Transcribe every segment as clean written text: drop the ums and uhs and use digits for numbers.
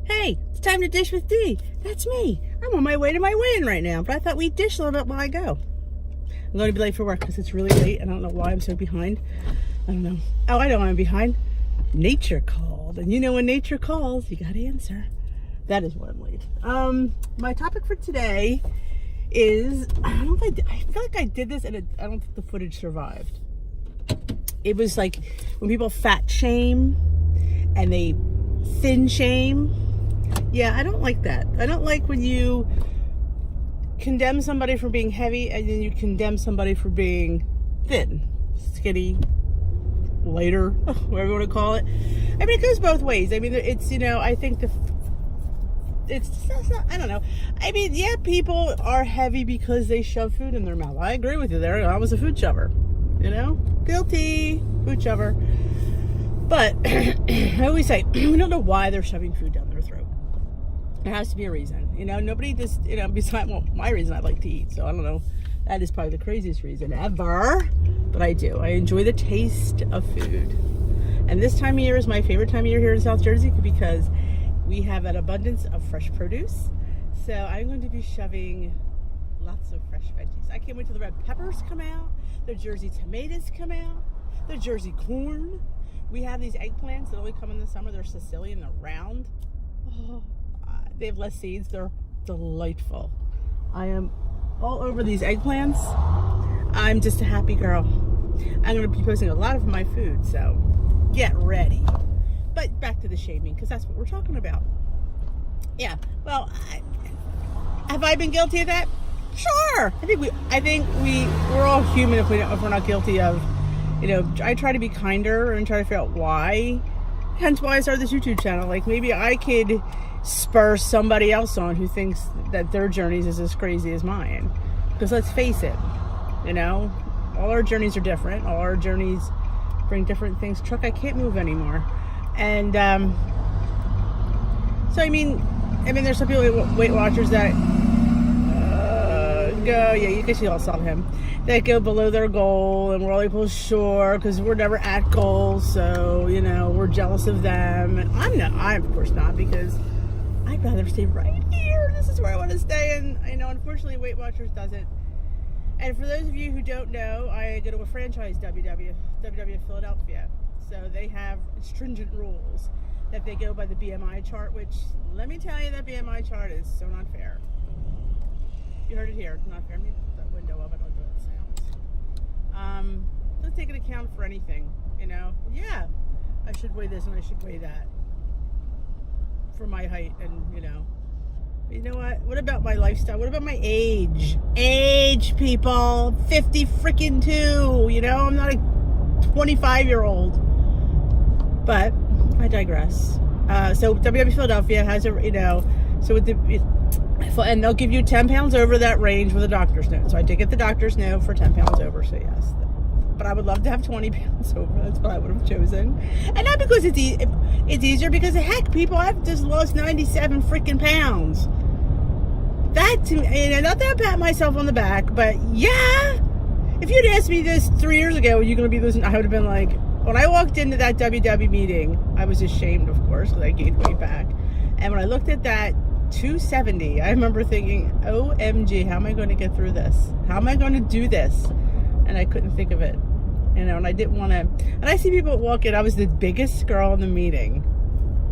Hey, it's time to dish with Dee. That's me. I'm on my way to my weigh-in right now, but I thought we'd dish a little bit while I go. I'm going to be late for work because it's really late. I don't know why I'm so behind. I don't know. Oh, I know why I'm behind. Nature called. And you know when nature calls, you got to answer. That is why I'm late. My topic for today is, I don't know if I feel like I did this and I don't think the footage survived. It was like when people fat shame and they thin shame. Yeah, I don't like that. I don't like when you condemn somebody for being heavy and then you condemn somebody for being thin, skinny, lighter, whatever you want to call it. I mean, it goes both ways. I mean, it's, I think it's not, I don't know. I mean, yeah, people are heavy because they shove food in their mouth. I agree with you there. I was a food shover, guilty, food shover. But I always say, we don't know why they're shoving food down their throat. There has to be a reason. Nobody just, besides, well, my reason I like to eat. So I don't know. That is probably the craziest reason ever. But I do. I enjoy the taste of food. And this time of year is my favorite time of year here in South Jersey because we have an abundance of fresh produce. So I'm going to be shoving lots of fresh veggies. I can't wait till the red peppers come out. The Jersey tomatoes come out. The Jersey corn. We have these eggplants that only come in the summer. They're Sicilian, they're round. Oh, they have less seeds. They're delightful. I am all over these eggplants. I'm just a happy girl. I'm going to be posting a lot of my food, so get ready. But back to the shaming, because that's what we're talking about. Yeah, well, have I been guilty of that? Sure. I think we're all human if we're not guilty of. I try to be kinder and try to figure out why. Hence why I started this YouTube channel. Like maybe I could spur somebody else on who thinks that their journeys is as crazy as mine. Because let's face it, all our journeys are different. All our journeys bring different things. Truck, I can't move anymore. And so I mean, there's some people, Weight Watchers, that go, yeah, you guys all saw him, that go below their goal, and we're all equal sure because we're never at goal, so we're jealous of them. And I'm of course not, because I'd rather stay right here. This is where I want to stay, and I know unfortunately Weight Watchers doesn't. And for those of you who don't know, I go to a franchise WW Philadelphia, so they have stringent rules that they go by the BMI chart, which let me tell you, that BMI chart is so not fair. You heard it here. Not fair. Let me put that window up. I don't do it sounds. Doesn't take into account for anything. Yeah, I should weigh this and I should weigh that for my height, and you know what? What about my lifestyle? What about my age? Age, people. 50 freaking 2. I'm not a 25-year-old. But I digress. So WW Philadelphia has so with and they'll give you 10 pounds over that range with a doctor's note. So I did get the doctor's note for 10 pounds over, so yes. But I would love to have 20 pounds over. That's what I would have chosen. And not because it's easier, because heck, people, I've just lost 97 freaking pounds. That, to me, not that I pat myself on the back, but yeah. If you'd asked me this 3 years ago, are you going to be losing, I would have been like, when I walked into that WW meeting, I was ashamed, of course, because I gained weight back. And when I looked at that 270, I remember thinking, OMG, how am I going to get through this? How am I going to do this? And I couldn't think of it. And I didn't want to. And I see people walk in. I was the biggest girl in the meeting.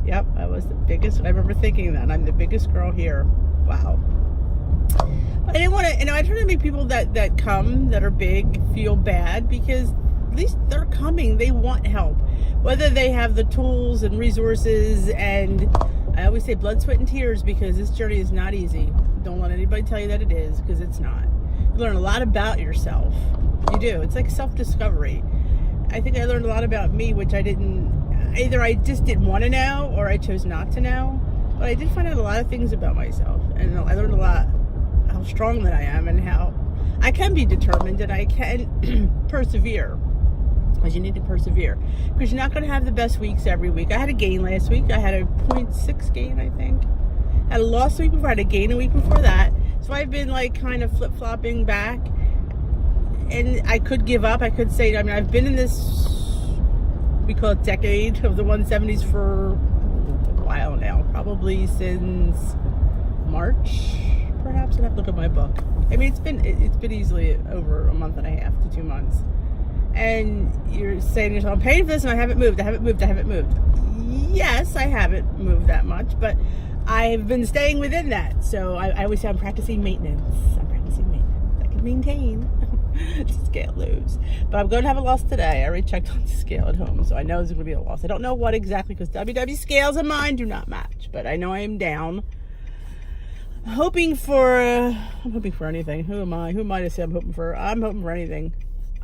Yep, I was the biggest. I remember thinking that. I'm the biggest girl here. Wow. But I didn't want to, I try to make people that come, that are big, feel bad, because at least they're coming. They want help. Whether they have the tools and resources, and I always say blood, sweat, and tears, because this journey is not easy. Don't let anybody tell you that it is, because it's not. You learn a lot about yourself. You do. It's like self-discovery. I think I learned a lot about me, which I just didn't want to know, or I chose not to know. But I did find out a lot of things about myself, and I learned a lot how strong that I am, and how I can be determined, and I can persevere. Because you need to persevere, because you're not going to have the best weeks every week. I had a gain last week. I had a 0.6 gain, I think. I had a loss the week before. I had a gain a week before that. So I've been like kind of flip-flopping back, and I could give up. I could say, I've been in this, we call it decade of the 170s for a while now, probably probably since March, perhaps. I'd have to look at my book. I mean, it's been easily over a month and a half to 2 months. And you're saying to yourself, I'm paying for this and I haven't moved. Yes, I haven't moved that much, but I've been staying within that. So I always say I'm practicing maintenance. I can maintain. Scale lose. But I'm going to have a loss today. I already checked on the scale at home, so I know it's going to be a loss. I don't know what exactly, because WW scales and mine do not match, but I know I am down. I'm hoping for anything. Who am I to say I'm hoping for anything.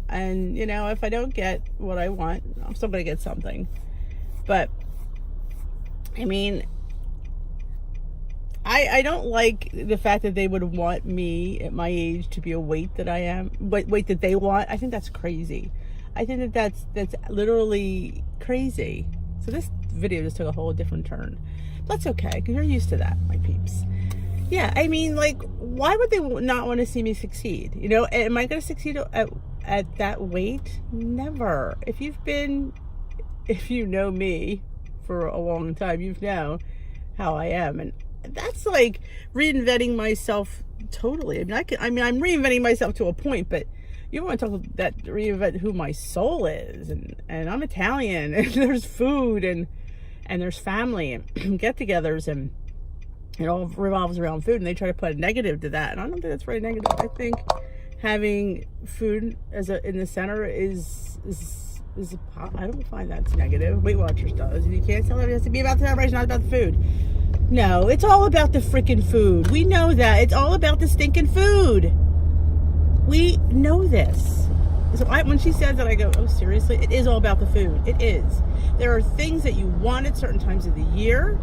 And, you know, if I don't get what I want, I'm still going to get something. But, I mean, I don't like the fact that they would want me at my age to be a weight that I am, weight that they want. I think that's crazy. I think that's literally crazy. So this video just took a whole different turn. That's okay, because you're used to that, my peeps. Yeah, I mean, like, why would they not want to see me succeed? You know, am I going to succeed at that weight? Never. If you know me for a long time, you know how I am. And that's like reinventing myself totally. I mean, I'm reinventing myself to a point, but you want to talk about that, reinvent who my soul is. And I'm Italian, and there's food, and there's family, and get-togethers, and it all revolves around food. And they try to put a negative to that, and I don't think that's very negative. I think having food in the center is I don't find that's negative. Weight Watchers does. You can't tell it has to be about the celebration, not about the food. No, it's all about the freaking food. We know that. It's all about the stinking food. We know this. So when she says that, I go, oh, seriously? It is all about the food. It is. There are things that you want at certain times of the year.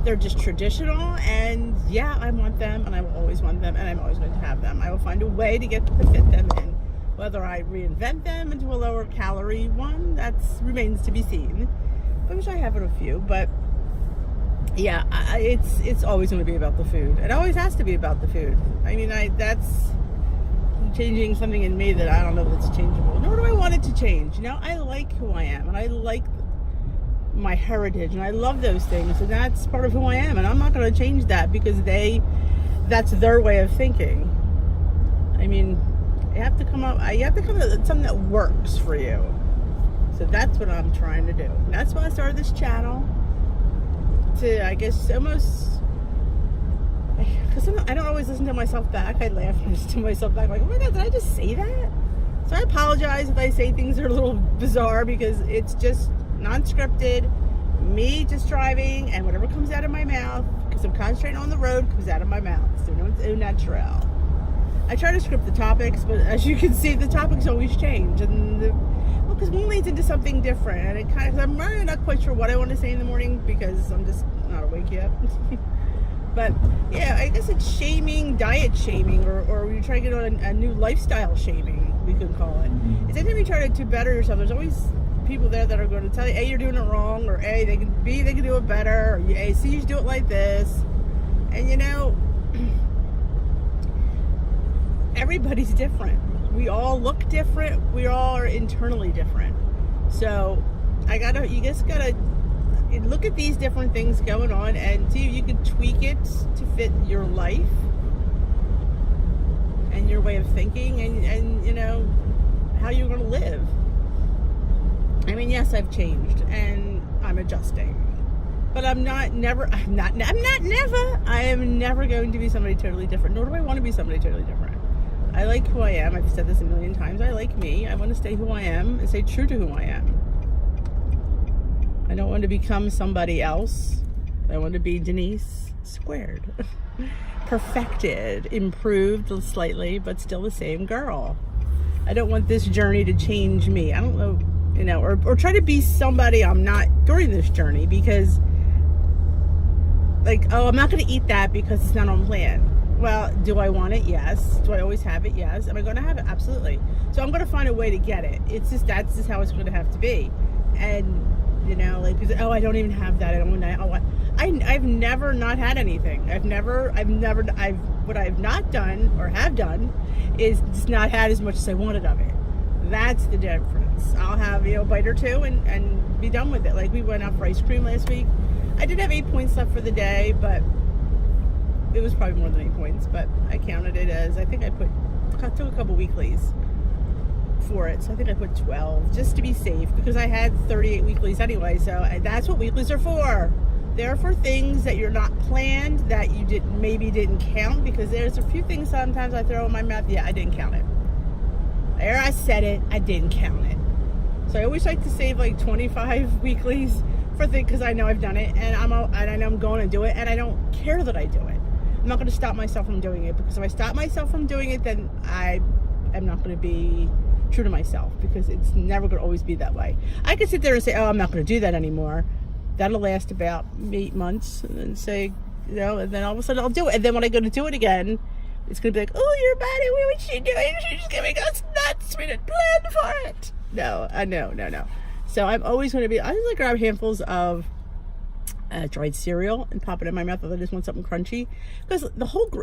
They're just traditional, and yeah, I want them, and I will always want them, and I'm always going to have them. I will find a way to fit them in. Whether I reinvent them into a lower calorie one, that remains to be seen. I wish I have a few, but yeah, it's always going to be about the food. It always has to be about the food. I mean, that's changing something in me that I don't know if it's changeable. Nor do I want it to change. You know, I like who I am, and I like my heritage, and I love those things, and that's part of who I am, and I'm not going to change that because that's their way of thinking. I mean, you have to come up with something that works for you. So that's what I'm trying to do. And that's why I started this channel, to, I guess, almost, because I don't always listen to myself back. I laugh and listen to myself back, like, oh my God, did I just say that? So I apologize if I say things that are a little bizarre, because it's just non-scripted, me just driving, and whatever comes out of my mouth, because I'm concentrating on the road, comes out of my mouth. So it's au naturel. I try to script the topics, but as you can see, the topics always change, and because one leads into something different, and it kind of, I'm really not quite sure what I want to say in the morning because I'm just not awake yet. But yeah, I guess it's shaming, diet shaming, or we try to get on a new lifestyle shaming, we could call it. It's anytime you try to better yourself, there's always people there that are going to tell you, A, you're doing it wrong, or A, they can do it better, or A, C, you should do it like this. And you know, everybody's different. We all look different. We all are internally different. So you just gotta look at these different things going on and see if you can tweak it to fit your life and your way of thinking, and you know, how you're going to live. I mean, yes, I've changed and I'm adjusting, but I am never going to be somebody totally different, nor do I want to be somebody totally different. I like who I am. I've said this a million times. I like me. I want to stay who I am and stay true to who I am. I don't want to become somebody else. I want to be Denise squared. Perfected, improved slightly, but still the same girl. I don't want this journey to change me. I don't know, you know, or try to be somebody I'm not during this journey, because like, oh, I'm not going to eat that because it's not on plan. Well, do I want it? Yes. Do I always have it? Yes. Am I going to have it? Absolutely. So I'm going to find a way to get it. It's just, that's just how it's going to have to be. And, you know, like, oh, I don't even have that. I don't want that. Oh, I've never not had anything. What I've not done or have done is just not had as much as I wanted of it. That's the difference. I'll have, you know, a bite or two and be done with it. Like, we went out for ice cream last week. I did have 8 points left for the day, but it was probably more than 8 points, but I counted it as, I think I took a couple weeklies for it, so I think I put 12 just to be safe, because I had 38 weeklies anyway. So that's what weeklies are for. They're for things that you're not planned, that you maybe didn't count, because there's a few things sometimes I throw in my mouth. Yeah, I didn't count it. There, I said it, I didn't count it. So I always like to save like 25 weeklies for things, because I know I've done it, and I know I'm going to do it, and I don't care that I do it. I'm not going to stop myself from doing it, because if I stop myself from doing it, then I am not going to be true to myself, because it's never going to always be that way. I could sit there and say, oh, I'm not going to do that anymore. That'll last about 8 months, and then say, and then all of a sudden I'll do it. And then when I go to do it again, it's going to be like, oh, your body, what was she doing? She's giving us nuts. We didn't plan for it. No. So I'm always going to be, I just like grab handfuls of dried cereal and pop it in my mouth if I just want something crunchy, because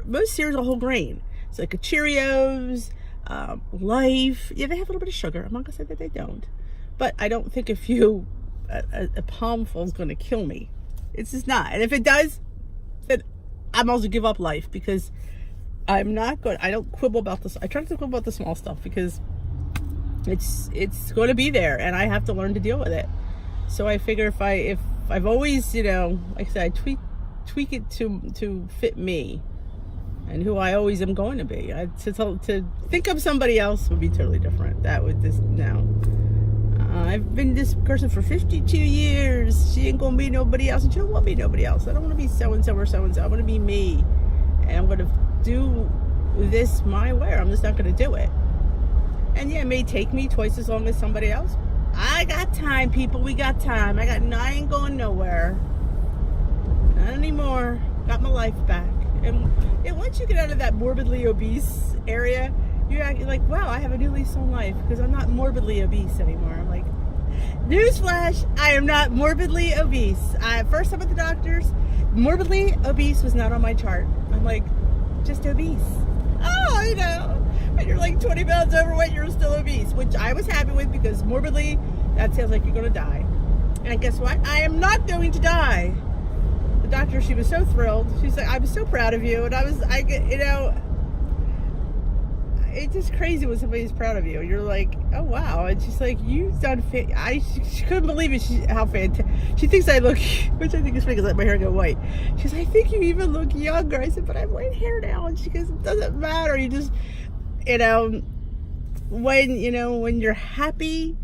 most cereals are whole grain. It's like a Cheerios, Life, yeah, they have a little bit of sugar. I'm not gonna say that they don't, but I don't think a palmful is gonna kill me. It's just not. And if it does, then I'm also give up Life, because I don't quibble about this. I try not to quibble about the small stuff, because it's going to be there, and I have to learn to deal with it. So I figure if I've always, like I said, I tweak it to fit me and who I always am going to be. To think of somebody else would be totally different. That would just, no. I've been this person for 52 years. She ain't gonna be nobody else, and she don't want to be nobody else. I don't want to be so-and-so or so-and-so. I want to be me, and I'm going to do this my way, or I'm just not going to do it. And yeah, it may take me twice as long as somebody else. I got time, people. We got time. I ain't going nowhere. Not anymore. Got my life back. And once you get out of that morbidly obese area, you're like, wow, I have a new lease on life, because I'm not morbidly obese anymore. I'm like, newsflash, I am not morbidly obese. First time at the doctor's, morbidly obese was not on my chart. I'm like, just obese. Oh, when you're like 20 pounds overweight, you're still obese, which I was happy with, because morbidly, that sounds like you're going to die. And guess what? I am not going to die. The doctor, she was so thrilled. She said, I was so proud of you. And it's just crazy when somebody's proud of you. You're like, oh, wow. And she's like, you've done, she couldn't believe it. How fantastic. She thinks I look, which I think is funny, because I let my hair go white. She's like, I think you even look younger. I said, but I have white hair now. And she goes, it doesn't matter. You just, when you're happy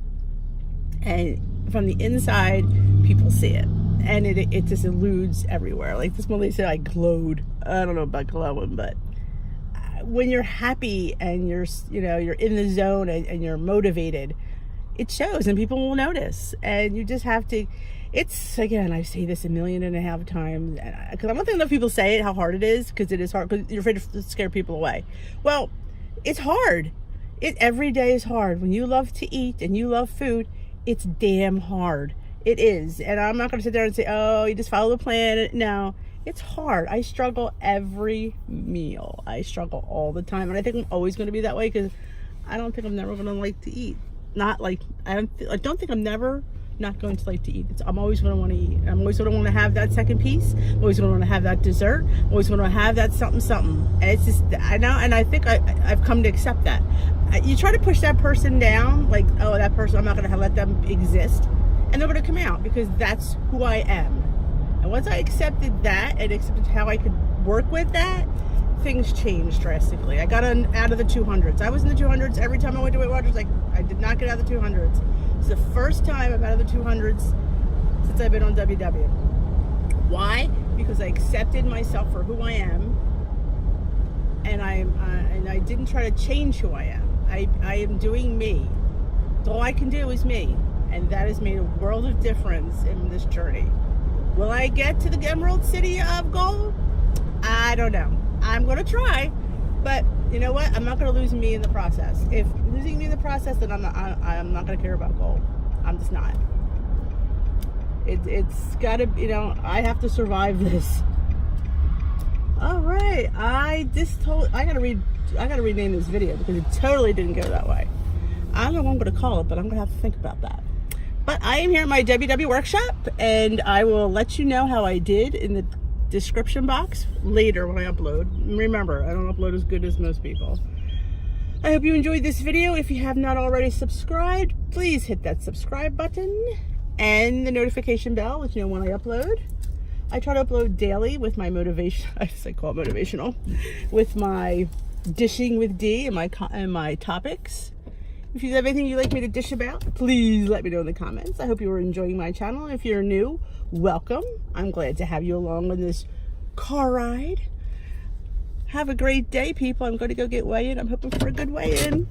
and from the inside, people see it. And it just eludes everywhere. Like this one lady said, I glowed. I don't know about glowing, but when you're happy and you're in the zone and you're motivated, it shows, and people will notice. And you just have to. It's, again, I say this 1.5 million times, because I don't think enough people say it, how hard it is, because it is hard, because you're afraid to scare people away. Well, it's hard. Every day is hard. When you love to eat and you love food, it's damn hard. It is. And I'm not going to sit there and say, oh, you just follow the plan. No, it's hard. I struggle every meal. I struggle all the time. And I think I'm always going to be that way, because I don't think I'm never going to like to eat. I don't think I'm never not going to like to eat. I'm always going to want to eat. I'm always going to want to have that second piece. I'm always going to want to have that dessert. I'm always going to have that something. And it's just, I know, and I think I've come to accept that. You try to push that person down, like, oh, that person, I'm not going to let them exist. And they're going to come out, because that's who I am. And once I accepted that and accepted how I could work with that, things changed drastically. I got out of the 200s. I was in the 200s every time I went to Weight Watchers. I did not get out of the 200s. It's the first time I'm out of the 200s since I've been on WW. Why? Because I accepted myself for who I am, and I didn't try to change who I am. I am doing me. All I can do is me. And that has made a world of difference in this journey. Will I get to the Emerald City of gold? I don't know. I'm going to try. But you know what? I'm not going to lose me in the process. If losing me in the process, then I'm not going to care about gold. I'm just not. It's got to, I have to survive this. All right. I got to rename this video, because it totally didn't go that way. I don't know what I'm going to call it, but I'm going to have to think about that. But But I am here at my WW workshop, and I will let you know how I did in the description box later when I upload. Remember, I don't upload as good as most people. I hope you enjoyed this video. If you have not already subscribed, please hit that subscribe button and the notification bell, let you know when I upload. I try to upload daily with my motivation, I call it motivational, with my dishing with D and my topics. If you have anything you'd like me to dish about, please let me know in the comments. I hope you are enjoying my channel. If you're new, welcome. I'm glad to have you along on this car ride. Have a great day, people. I'm going to go get weigh-in. I'm hoping for a good weigh-in.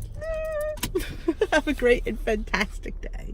Have a great and fantastic day.